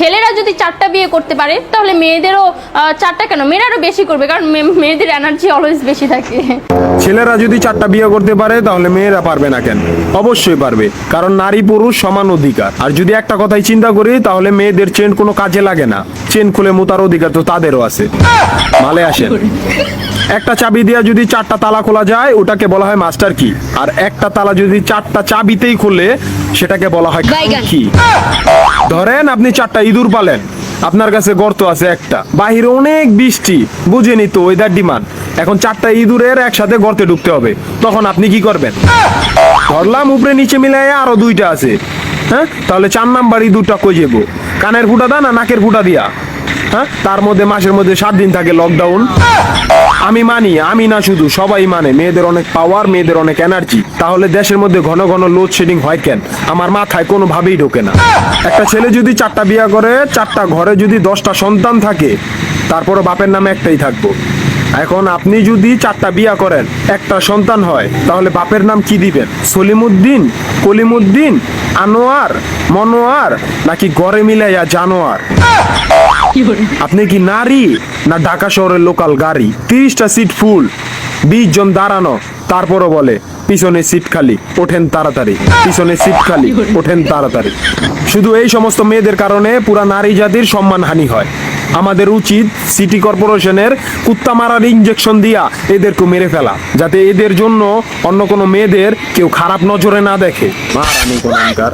ছেলেরা যদি 4টা বিয়ে করতে পারে তাহলে মেয়েদেরও 4টা কেন, মেয়েরাও বেশি করবে, কারণ মেয়েদের এনার্জি অলওয়েজ বেশি থাকে। ছেলেরা যদি 4টা বিয়ে করতে পারে তাহলে মেয়েরা পারবে না কেন? অবশ্যই পারবে, কারণ নারী পুরুষ সমান অধিকার। আর যদি একটা কথাই চিন্তা করি তাহলে মেয়েদের চেন কোনো কাজে লাগে না, চেন খুলে মুতার অধিকার তো তাদেরও আছে। মালে আসেন, একটা চাবি দিয়া যদি 4টা তালা খোলা যায় ওটাকে বলা হয় মাস্টার কি, আর একটা তালা যদি 4টা চাবিতেই খুলে সেটাকে বলা হয় কি। ধরেন আপনি 4টা ইঁদুর পালেন, আপনার কাছে গর্ত আছে একটা, বাহিরে অনেক বৃষ্টি, বুঝেনি তো ওয়েদার ডিমান্ড। এখন 4টা ইঁদুরের একসাথে গর্তে ঢুকতে হবে, তখন আপনি কি করবেন? ধরলাম উপরে নিচে মিলাই আরো 2টা আছে, হ্যাঁ, তাহলে 4 নাম্বার ইঁদুরটা কই যাবো? কানের ফুটা দা না নাকের ফুটা দিয়া? হ্যাঁ, তার মধ্যে মাসের মধ্যে 7 দিন থাকে লকডাউন। আমি মানি, আমি না শুধু সবাই মানে, মেয়েদের অনেক পাওয়ার, মেয়েদের অনেক এনার্জি। তাহলে দেশের মধ্যে ঘন ঘন লোডশেডিং হয় কেন? আমার মাথায় কোনোভাবেই ঢোকে না। একটা ছেলে যদি 4টা বিয়ে করে, 4টা ঘরে যদি 10টা সন্তান থাকে, তারপরও বাপের নামে একটাই থাকবো। এখন আপনি যদি 4টা বিয়া করেন, একটা সন্তান হয়, তাহলে বাপের নাম কি দিবেন? সলিমুদ্দিন, কলিমুদ্দিন, আনোয়ার, মনোয়ার, নাকি গড়ে মিলাইয়া জানোয়ার? আপনি কি নারী না ঢাকা শহরের লোকাল গাড়ি? 30টা সিট ফুল, 20 জন দাঁড়ানো, তারপরও বলে পিছনে সিট খালি, ওঠেন তাড়াতাড়ি, পিছনে সিট খালি, ওঠেন তাড়াতাড়ি। শুধু এই সমস্ত মেয়েদের কারণে পুরা নারী জাতির সম্মানহানি হয়। আমাদের উচিত সিটি কর্পোরেশনের কুত্তা মারার ইনজেকশন দিয়া এদেরকে মেরে ফেলা, যাতে এদের জন্য অন্য কোনো মেয়েদের কেউ খারাপ নজরে না দেখে। মারানি কোনকার।